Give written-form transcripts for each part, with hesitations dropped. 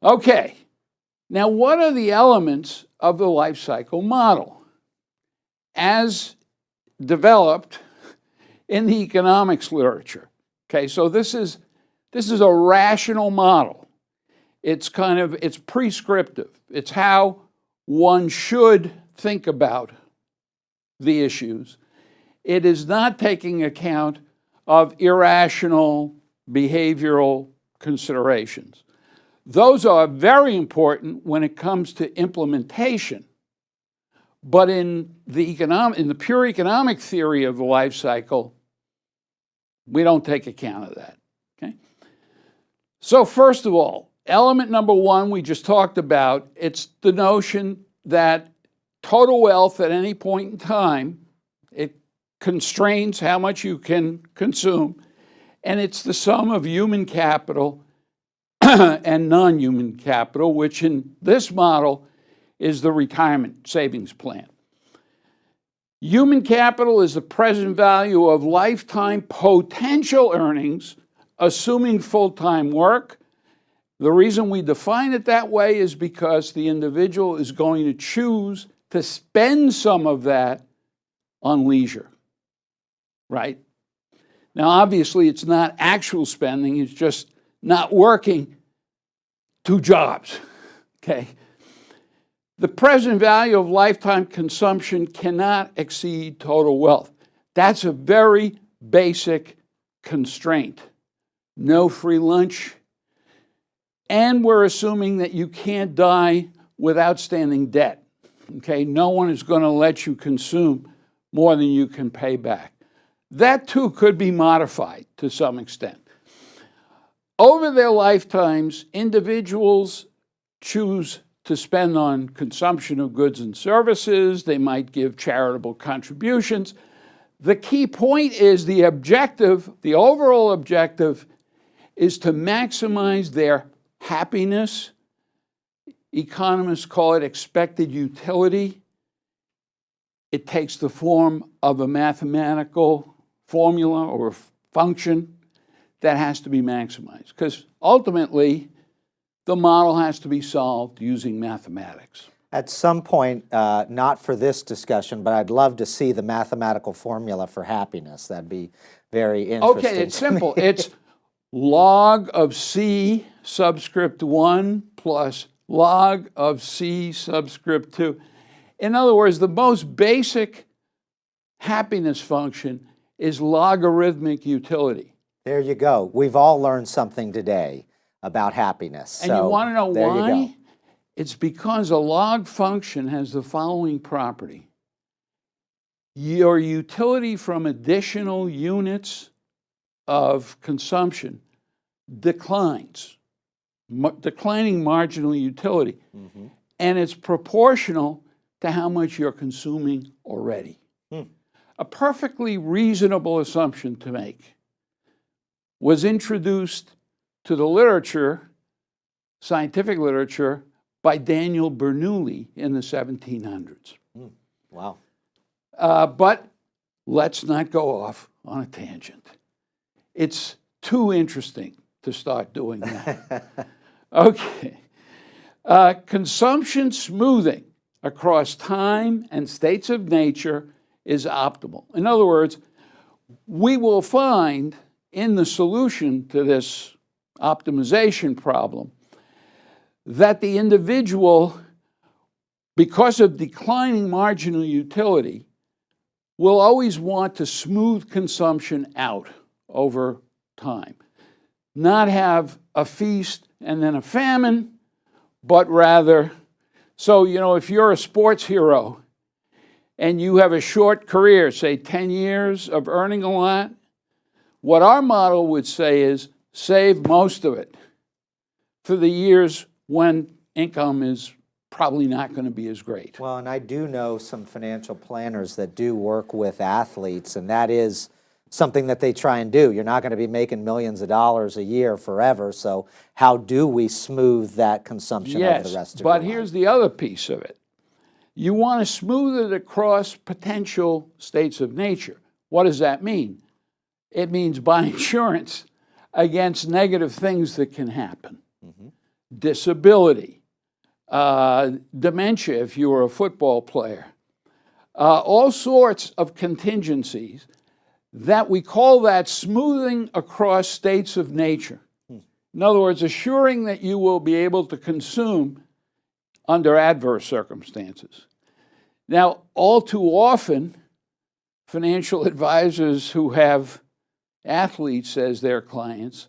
Okay, now what are the elements of the life cycle model as developed in the economics literature? Okay, so this is a rational model. It's prescriptive. It's how one should think about the issues. It is not taking account of irrational behavioral considerations. Those are very important when it comes to implementation. But in the pure economic theory of the life cycle, we don't take account of that. Okay? So first of all, element number one we just talked about, it's the notion that total wealth at any point in time, it constrains how much you can consume, and it's the sum of human capital and non-human capital, which in this model is the retirement savings plan. Human capital is the present value of lifetime potential earnings, assuming full-time work. The reason we define it that way is because the individual is going to choose to spend some of that on leisure, right? Now, obviously, it's not actual spending, it's just not working 2 jobs, okay? The present value of lifetime consumption cannot exceed total wealth. That's a very basic constraint. No free lunch, and we're assuming that you can't die with outstanding debt, okay? No one is going to let you consume more than you can pay back. That too could be modified to some extent. Over their lifetimes, individuals choose to spend on consumption of goods and services. They might give charitable contributions. The key point is the objective, the overall objective, is to maximize their happiness. Economists call it expected utility. It takes the form of a mathematical formula or function that has to be maximized, because ultimately the model has to be solved using mathematics. At some point, not for this discussion, but I'd love to see the mathematical formula for happiness. That'd be very interesting. Okay, it's simple. It's log of C subscript 1 plus log of C subscript 2. In other words, the most basic happiness function is logarithmic utility. There you go. We've all learned something today about happiness. And you want to know why? It's because a log function has the following property. Your utility from additional units of consumption declines, declining marginal utility. Mm-hmm. And it's proportional to how much you're consuming already. A perfectly reasonable assumption to make. Was introduced to the literature, scientific literature, by Daniel Bernoulli in the 1700s. Wow. But let's not go off on a tangent. It's too interesting to start doing that. Okay. Consumption smoothing across time and states of nature is optimal. In other words, we will find in the solution to this optimization problem that the individual, because of declining marginal utility, will always want to smooth consumption out over time. Not have a feast and then a famine, but rather, so, you know, if you're a sports hero and you have a short career, say 10 years of earning a lot, what our model would say is save most of it for the years when income is probably not going to be as great. Well, and I do know some financial planners that do work with athletes, and that is something that they try and do. You're not going to be making millions of dollars a year forever, so how do we smooth that consumption over the rest of your life? But here's the other piece of it. You want to smooth it across potential states of nature. What does that mean? It means buy insurance against negative things that can happen. Mm-hmm. disability, dementia if you were a football player, all sorts of contingencies that we call that smoothing across states of nature. In other words, assuring that you will be able to consume under adverse circumstances. Now, all too often, financial advisors who have athletes as their clients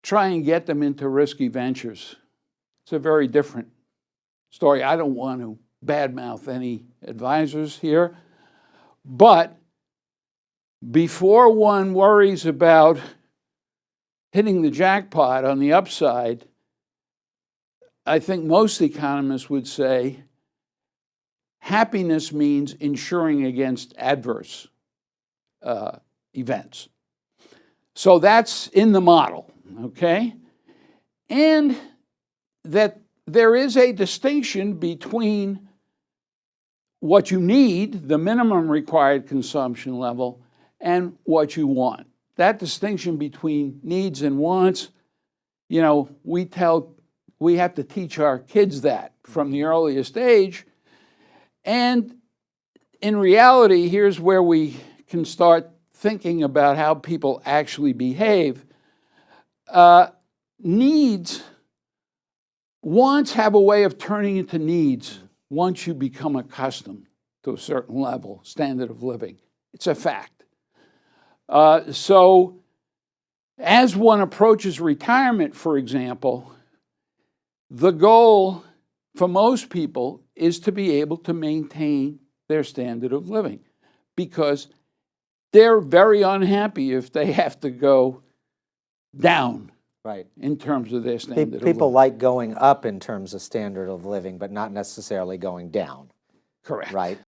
try and get them into risky ventures. It's a very different story. I don't want to badmouth any advisors here, but before one worries about hitting the jackpot on the upside, I think most economists would say happiness means insuring against adverse events. So that's in the model, okay? And that there is a distinction between what you need, the minimum required consumption level, and what you want. That distinction between needs and wants, you know, we have to teach our kids that from the earliest age. And in reality, here's where we can start thinking about how people actually behave. Wants have a way of turning into needs once you become accustomed to a certain level, standard of living. It's a fact. So as one approaches retirement, for example, the goal for most people is to be able to maintain their standard of living, because they're very unhappy if they have to go down in terms of their standard of living. People like going up in terms of standard of living, but not necessarily going down. Correct. Right?